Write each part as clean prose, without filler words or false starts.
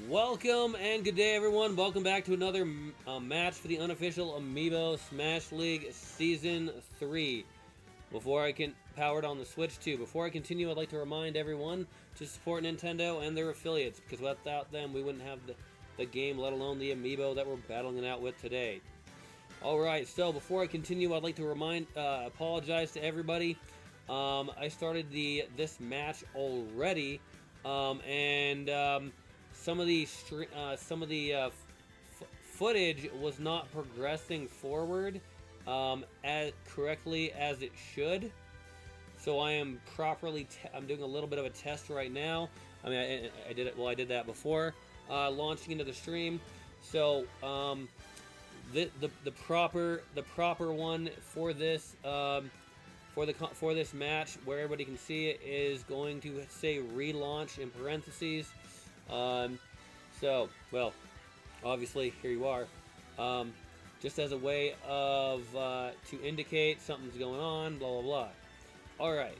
Welcome and good day, everyone. Welcome back to another match for the Unofficial Amiibo Smash League Season 3. Powered on the Switch 2. Before I continue, I'd like to remind everyone to support Nintendo and their affiliates, because without them, we wouldn't have the game, let alone the Amiibo that we're battling it out with today. Alright, so before I continue, I'd like to apologize to everybody. I started this match already, some of the footage was not progressing forward as correctly as it should. So I am I'm doing a little bit of a test right now. I mean, I did it. Well, I did that before launching into the stream. So the proper one for this for this match, where everybody can see it, is going to say Relaunch in parentheses. Well, obviously, here you are. Just as a way of to indicate something's going on, blah blah blah. All right.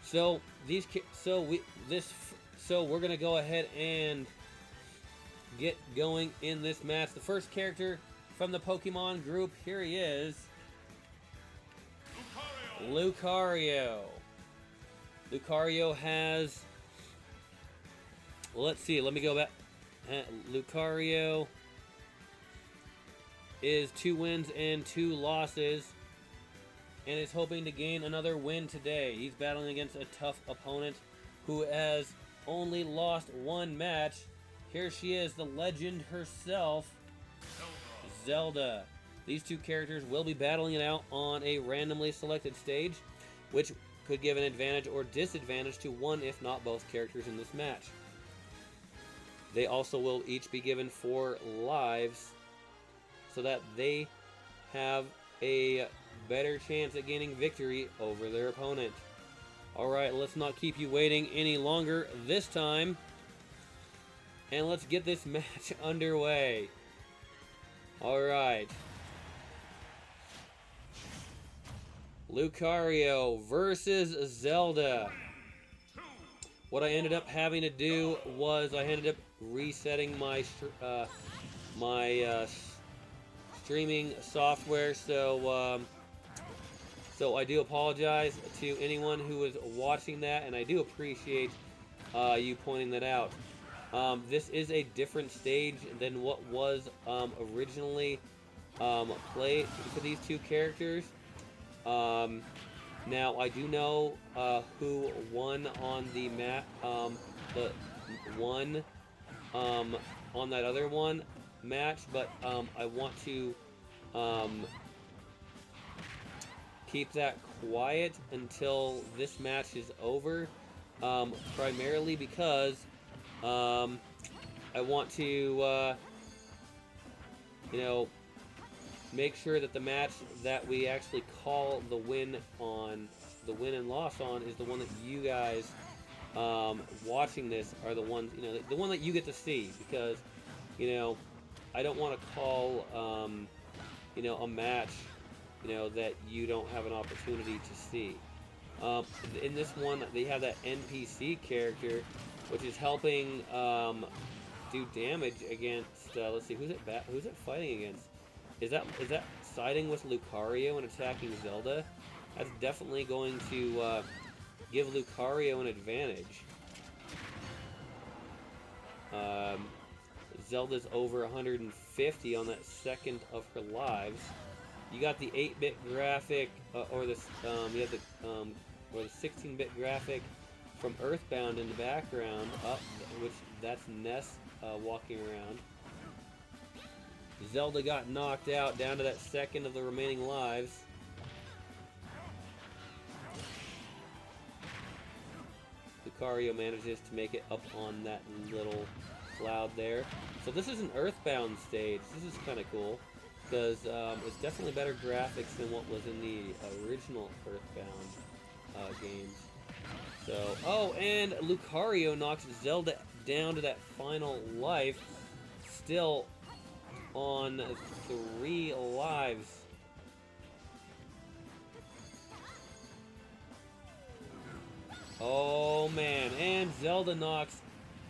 So we're gonna go ahead and get going in this match. The first character from the Pokemon group, here he is, Lucario. Lucario has. Well, let's see. Let me go back. Lucario is 2 wins and 2 losses, and is hoping to gain another win today. He's battling against a tough opponent who has only lost 1 match. Here she is, the legend herself, Zelda. These 2 characters will be battling it out on a randomly selected stage, which could give an advantage or disadvantage to one, if not both, characters in this match. They also will each be given 4 lives, so that they have a better chance at gaining victory over their opponent. Alright, let's not keep you waiting any longer this time, and let's get this match underway. Alright. Lucario versus Zelda. What I ended up having to do was I ended up resetting my streaming software, so I do apologize to anyone who was watching that, and I do appreciate you pointing that out. This is a different stage than what was originally played for these 2 characters. Now, I do know who won on the map, the one on that other match, but I want to keep that quiet until this match is over, primarily because I want to, make sure that the match that we actually call the win and loss on is the one that you guys watching this are the ones, the one that you get to see, because I don't want to call a match that you don't have an opportunity to see. In this one, they have that NPC character, which is helping do damage against. Let's see, who's it fighting against? Is that siding with Lucario and attacking Zelda? That's definitely going to give Lucario an advantage. Zelda's over 150 on that second of her lives. You got the 8-bit graphic, or the 16-bit graphic from Earthbound in the background, which that's Ness walking around. Zelda got knocked out down to that second of the remaining lives. Lucario manages to make it up on that little cloud there. So this is an Earthbound stage. This is kind of cool, because it's definitely better graphics than what was in the original Earthbound games. So, and Lucario knocks Zelda down to that final life, still on 3 lives. Oh man, and Zelda knocks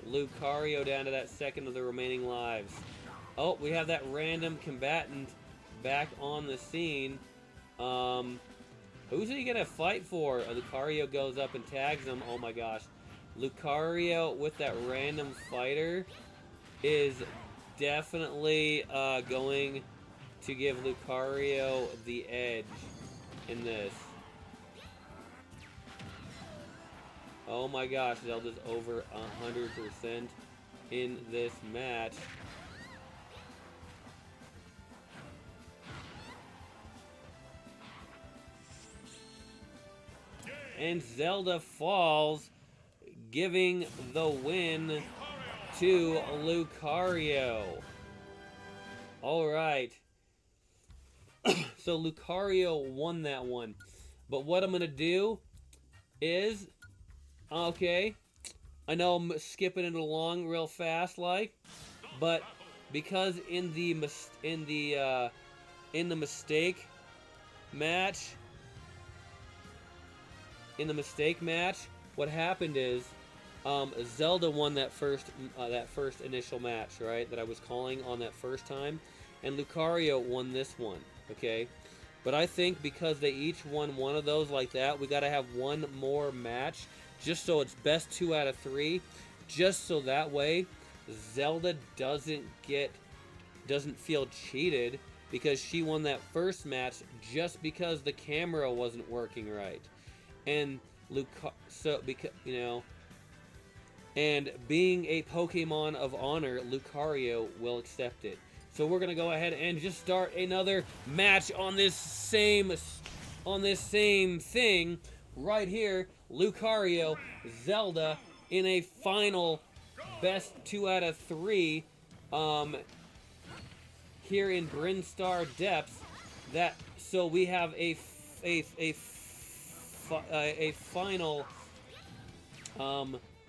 Lucario down to that second of the remaining lives. Oh, we have that random combatant back on the scene. Who's he gonna fight for? Lucario goes up and tags him. Oh my gosh. Lucario with that random fighter is definitely going to give Lucario the edge in this. Oh my gosh, Zelda's over 100% in this match. And Zelda falls, giving the win to Lucario. Alright. So Lucario won that one. But what I'm going to do is... Okay. I know I'm skipping it along real fast, like. But because in the mistake match... In the mistake match, what happened is Zelda won that first initial match, right? That I was calling on that first time, and Lucario won this one, okay? But I think because they each won one of those like that, we got to have one more match, just so it's best 2 out of 3, just so that way Zelda doesn't feel cheated because she won that first match just because the camera wasn't working right. And and being a Pokemon of honor, Lucario will accept it. So we're gonna go ahead and just start another match on this same thing right here. Lucario, Zelda in a final best 2 out of 3 here in Brinstar Depths. So we have a final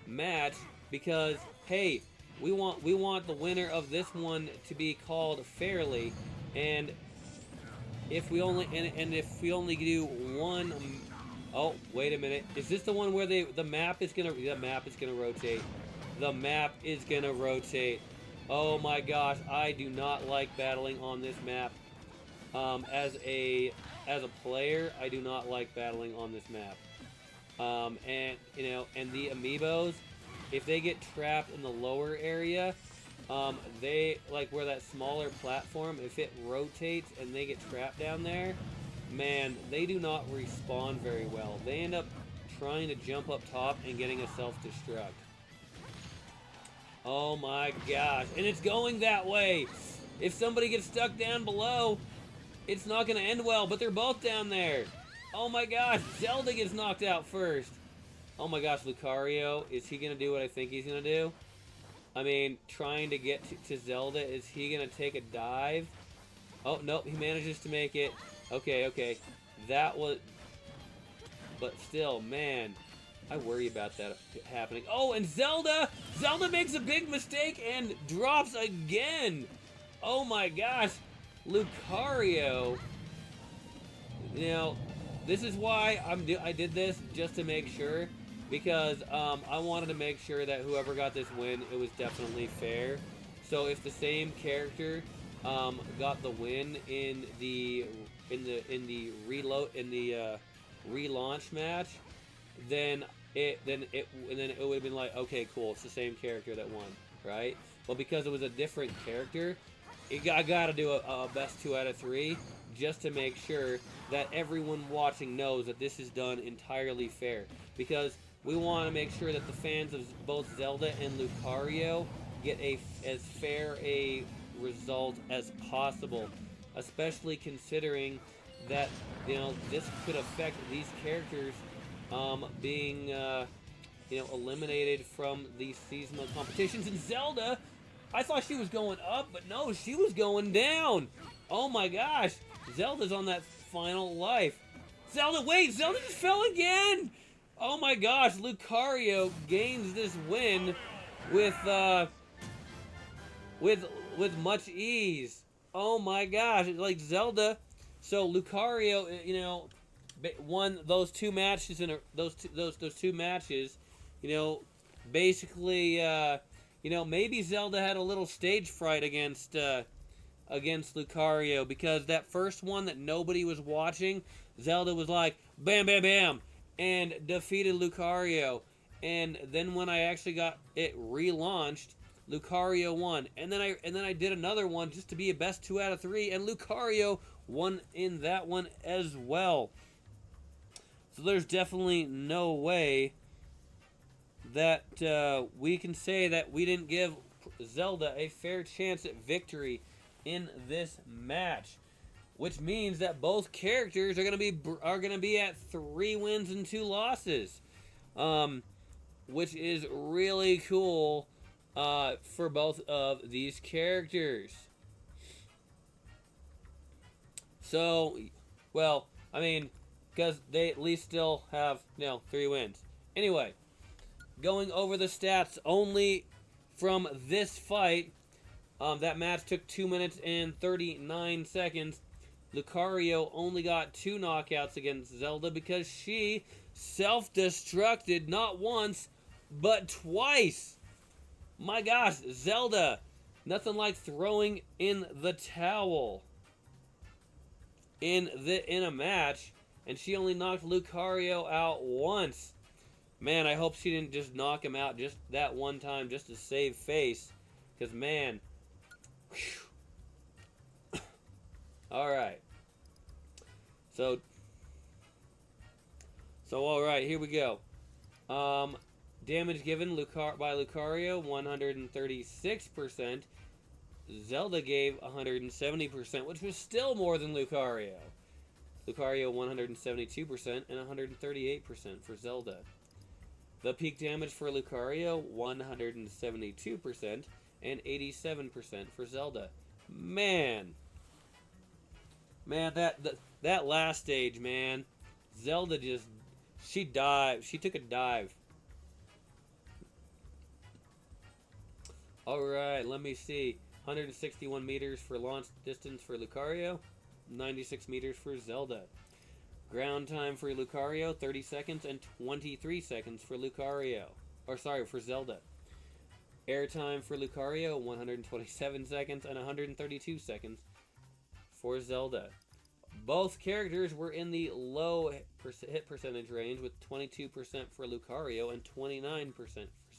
match because hey, we want the winner of this one to be called fairly, and if we only do one. Oh, wait a minute, is this the one where the map is gonna rotate? The map is gonna rotate. Oh my gosh, I do not like battling on this map. As a player, I do not like battling on this map. And the amiibos, if they get trapped in the lower area, they like where that smaller platform, if it rotates and they get trapped down there, man, they do not respawn very well. They end up trying to jump up top and getting a self-destruct. Oh my gosh, and it's going that way. If somebody gets stuck down below, it's not going to end well, but they're both down there. Oh my gosh, Zelda gets knocked out first. Oh my gosh, Lucario, is he going to do what I think he's going to do? I mean, trying to get to Zelda, is he going to take a dive? Oh, nope, he manages to make it. Okay. That was... But still, man, I worry about that happening. Oh, and Zelda makes a big mistake and drops again. Oh my gosh. Lucario, this is why I did this, just to make sure, because I wanted to make sure that whoever got this win, it was definitely fair. So if the same character got the win in the relaunch match, then it would have been like, okay, cool, it's the same character that won, right? But because it was a different character, I gotta do a best 2 out of 3 just to make sure that everyone watching knows that this is done entirely fair. Because we want to make sure that the fans of both Zelda and Lucario get as fair a result as possible. Especially considering that, this could affect these characters being, eliminated from these seasonal competitions. And Zelda, I thought she was going up, but no, she was going down. Oh my gosh. Zelda's on that final life. Zelda just fell again. Oh my gosh. Lucario gains this win with much ease. Oh my gosh. It's like Zelda. So Lucario, won those two matches those two matches, basically, maybe Zelda had a little stage fright against Lucario, because that first one that nobody was watching, Zelda was like, bam, bam, bam, and defeated Lucario. And then when I actually got it relaunched, Lucario won. And then I did another one just to be a best 2 out of 3, and Lucario won in that one as well. So there's definitely no way that we can say that we didn't give Zelda a fair chance at victory in this match, which means that both characters are gonna be at 3 wins and 2 losses, which is really cool for both of these characters. So, well, I mean, because they at least still have 3 wins. Anyway, going over the stats only from this fight. That match took 2 minutes and 39 seconds. Lucario only got 2 knockouts against Zelda because she self-destructed not once, but twice. My gosh, Zelda, nothing like throwing in the towel in a match, and she only knocked Lucario out once. Man, I hope she didn't just knock him out just that one time just to save face, because man. Alright. So alright, here we go. Damage given by Lucario, 136%. Zelda gave 170%, which was still more than Lucario. Lucario, 172% and 138% for Zelda. The peak damage for Lucario, 172% and 87% for Zelda. Man, that last stage, man, Zelda she dived. She took a dive. All right, let me see. 161 meters for launch distance for Lucario, 96 meters for Zelda. Ground time for Lucario, 30 seconds and 23 seconds for for Zelda. Air time for Lucario, 127 seconds and 132 seconds for Zelda. Both characters were in the low hit percentage range, with 22% for Lucario and 29% for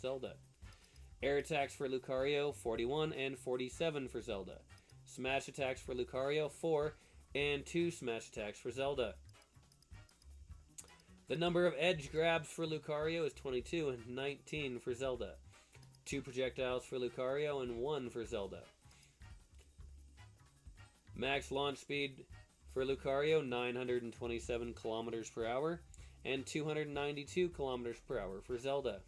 Zelda. Air attacks for Lucario, 41 and 47 for Zelda. Smash attacks for Lucario, 4 and 2 smash attacks for Zelda. The number of edge grabs for Lucario is 22 and 19 for Zelda. 2 projectiles for Lucario and 1 for Zelda. Max launch speed for Lucario, 927 kilometers per hour and 292 kilometers per hour for Zelda.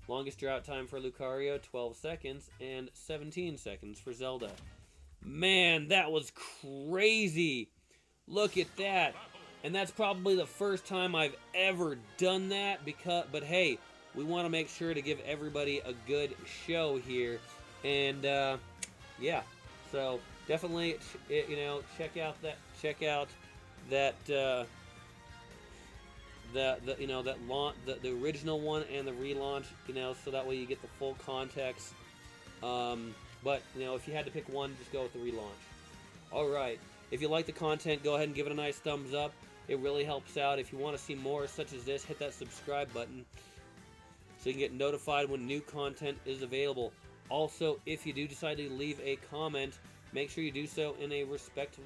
Longest drought time for Lucario, 12 seconds and 17 seconds for Zelda. Man, that was crazy. Look at that. And that's probably the first time I've ever done that, but hey, we want to make sure to give everybody a good show here. And yeah, so definitely check out the original one and the relaunch, so that way you get the full context. But if you had to pick one, just go with the relaunch. All right, if you like the content, go ahead and give it a nice thumbs up. It really helps out. If you want to see more such as this, hit that subscribe button so you can get notified when new content is available. Also, if you do decide to leave a comment, make sure you do so in a respectful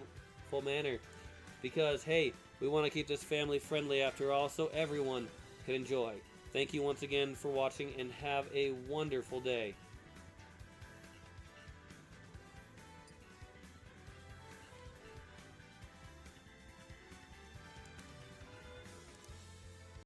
manner, because hey, we want to keep this family friendly after all, so everyone can enjoy. Thank you once again for watching, and have a wonderful day.